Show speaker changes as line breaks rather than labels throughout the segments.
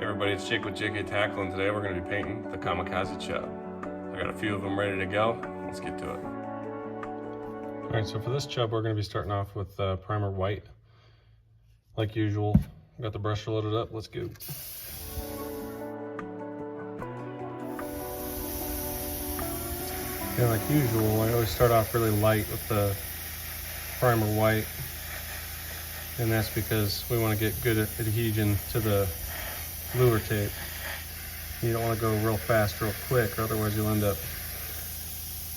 Everybody, it's Jake with JK Tackle, and today we're going to be painting the Kamikaze Chub. I got a few of them ready to go. Let's get to it. Alright, so for this chub, we're going to be starting off with primer white. Like usual, got the brush loaded up. Let's go. And like usual, I always start off really light with the primer white. And that's because we want to get good adhesion to the lure tape. You don't want to go real fast, real quick, or otherwise you'll end up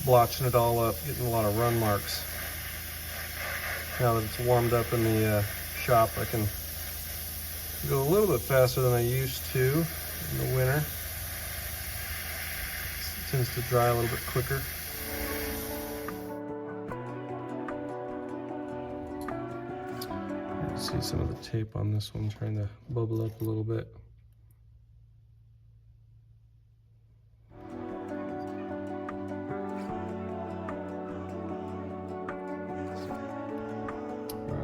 blotching it all up, getting a lot of run marks. Now that it's warmed up in the shop, I can go a little bit faster than I used to in the winter. It tends to dry a little bit quicker. You can see some of the tape on this one trying to bubble up a little bit.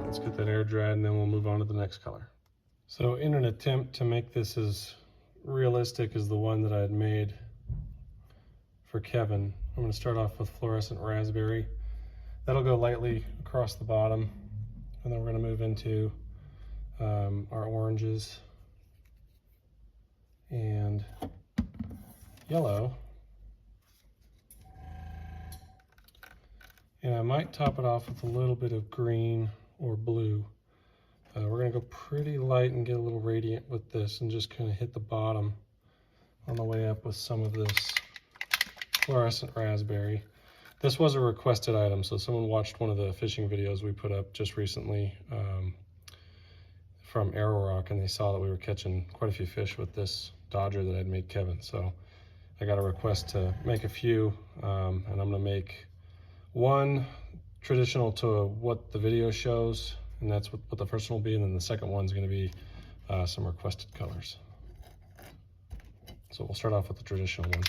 Let's get that air dried and then we'll move on to the next color. So in an attempt to make this as realistic as the one that I had made for Kevin, I'm going to start off with fluorescent raspberry. That'll go lightly across the bottom, and then we're going to move into our oranges and yellow. And I might top it off with a little bit of green or blue. We're going to go pretty light and get a little radiant with this and just kind of hit the bottom on the way up with some of this fluorescent raspberry. This was a requested item, so someone watched one of the fishing videos we put up just recently from Arrow Rock, and they saw that we were catching quite a few fish with this dodger that I'd made Kevin. So I got a request to make a few, and I'm going to make one traditional to what the video shows, and that's what the first one will be, and then the second one's going to be some requested colors. So we'll start off with the traditional one.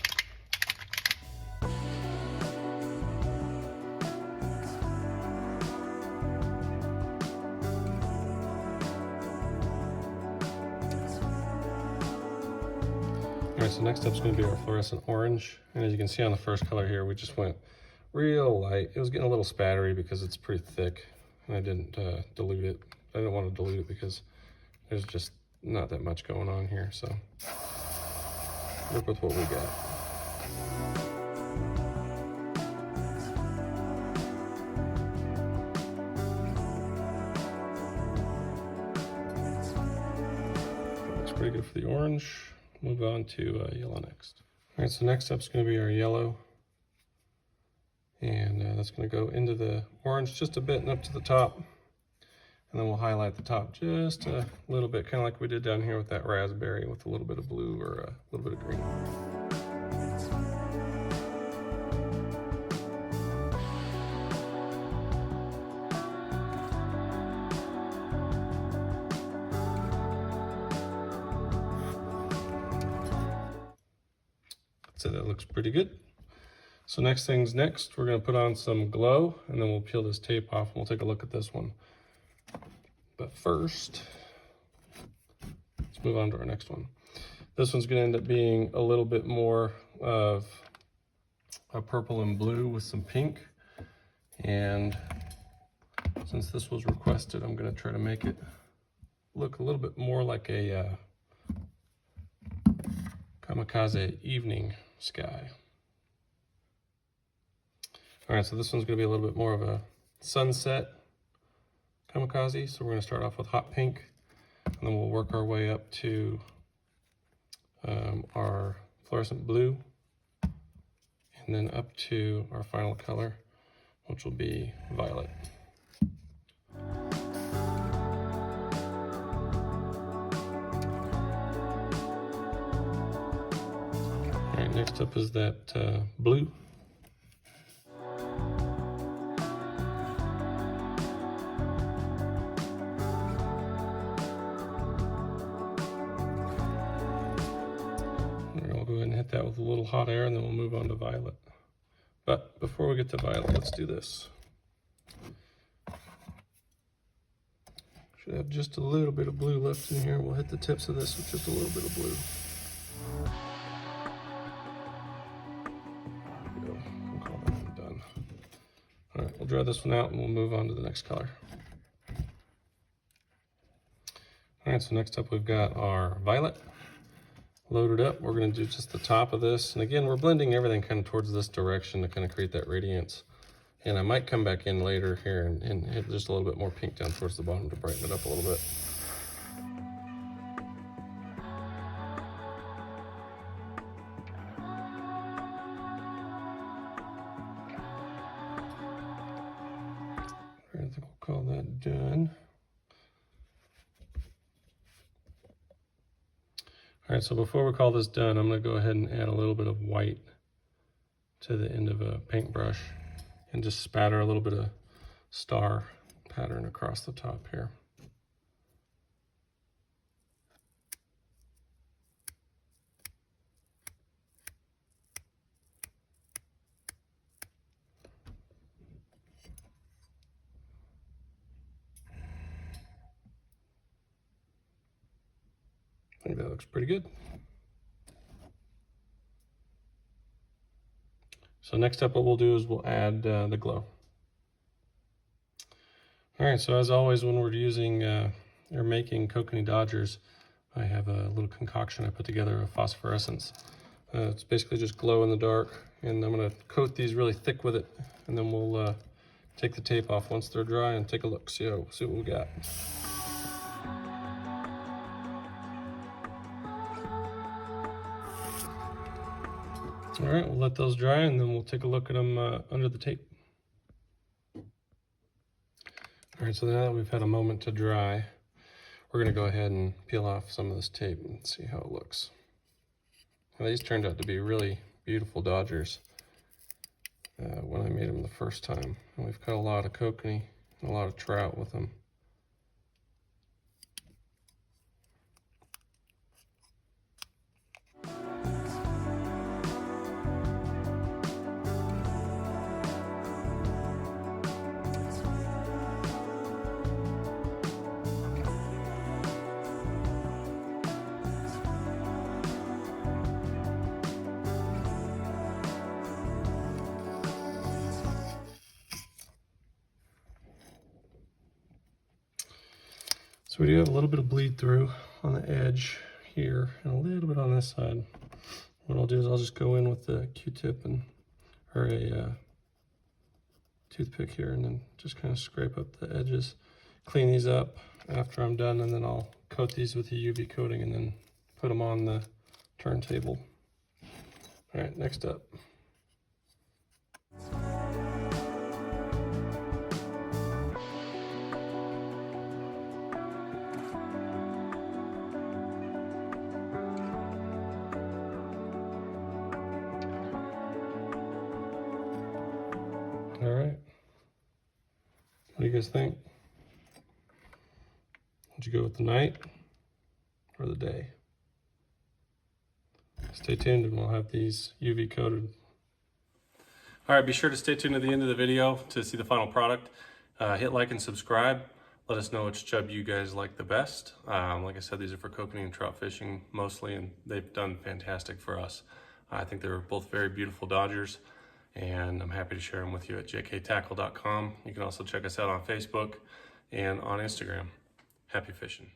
Alright, so next up is going to be our fluorescent orange, and as you can see on the first color here, we just went real light. It was getting a little spattery because it's pretty thick, and I didn't dilute it. I didn't want to dilute it because there's just not that much going on here, so work with what we got. Looks pretty good for the orange. Move on to yellow next. All right, so next up is going to be our yellow. And that's going to go into the orange just a bit and up to the top. And then we'll highlight the top just a little bit, kind of like we did down here with that raspberry with a little bit of blue or a little bit of green. So that looks pretty good. So next things next, we're going to put on some glow, and then we'll peel this tape off and we'll take a look at this one. But first, let's move on to our next one. This one's going to end up being a little bit more of a purple and blue with some pink. And since this was requested, I'm going to try to make it look a little bit more like a Kamikaze evening sky. All right, so this one's going to be a little bit more of a sunset Kamikaze. So we're going to start off with hot pink, and then we'll work our way up to our fluorescent blue, and then up to our final color, which will be violet. All right, next up is that blue. I'll go ahead and hit that with a little hot air, and then we'll move on to violet. But before we get to violet, let's do this. Should have just a little bit of blue left in here. We'll hit the tips of this with just a little bit of blue. There we go. We'll call that one done. All right, we'll dry this one out and we'll move on to the next color. All right, so next up we've got our violet loaded up. We're going to do just the top of this. And again, we're blending everything kind of towards this direction to kind of create that radiance. And I might come back in later here and hit just a little bit more pink down towards the bottom to brighten it up a little bit. I think we'll call that done. All right, so before we call this done, I'm going to go ahead and add a little bit of white to the end of a paintbrush and just spatter a little bit of star pattern across the top here. I think that looks pretty good. So next up, what we'll do is we'll add the glow. All right, so as always, when we're using or making Kokanee Dodgers, I have a little concoction I put together of phosphorescence. It's basically just glow in the dark, and I'm gonna coat these really thick with it, and then we'll take the tape off once they're dry and take a look, see what we got. All right, we'll let those dry and then we'll take a look at them under the tape. All right, so now that we've had a moment to dry, we're gonna go ahead and peel off some of this tape and see how it looks. Now, these turned out to be really beautiful Dodgers when I made them the first time. And we've caught a lot of kokanee and a lot of trout with them. So we do have a little bit of bleed through on the edge here and a little bit on this side. What I'll do is I'll just go in with the Q-tip or a toothpick here and then just kind of scrape up the edges. Clean these up after I'm done, and then I'll coat these with the UV coating and then put them on the turntable. All right, next up. All right, what do you guys think? Would you go with the night or the day? Stay tuned and we'll have these UV coated. All right, be sure to stay tuned to the end of the video to see the final product. Hit like and subscribe. Let us know which chub you guys like the best. Like I said, these are for kokanee and trout fishing mostly, and they've done fantastic for us. I think they're both very beautiful Dodgers, and I'm happy to share them with you at jktacklellc.com. You can also check us out on Facebook and on Instagram. Happy fishing.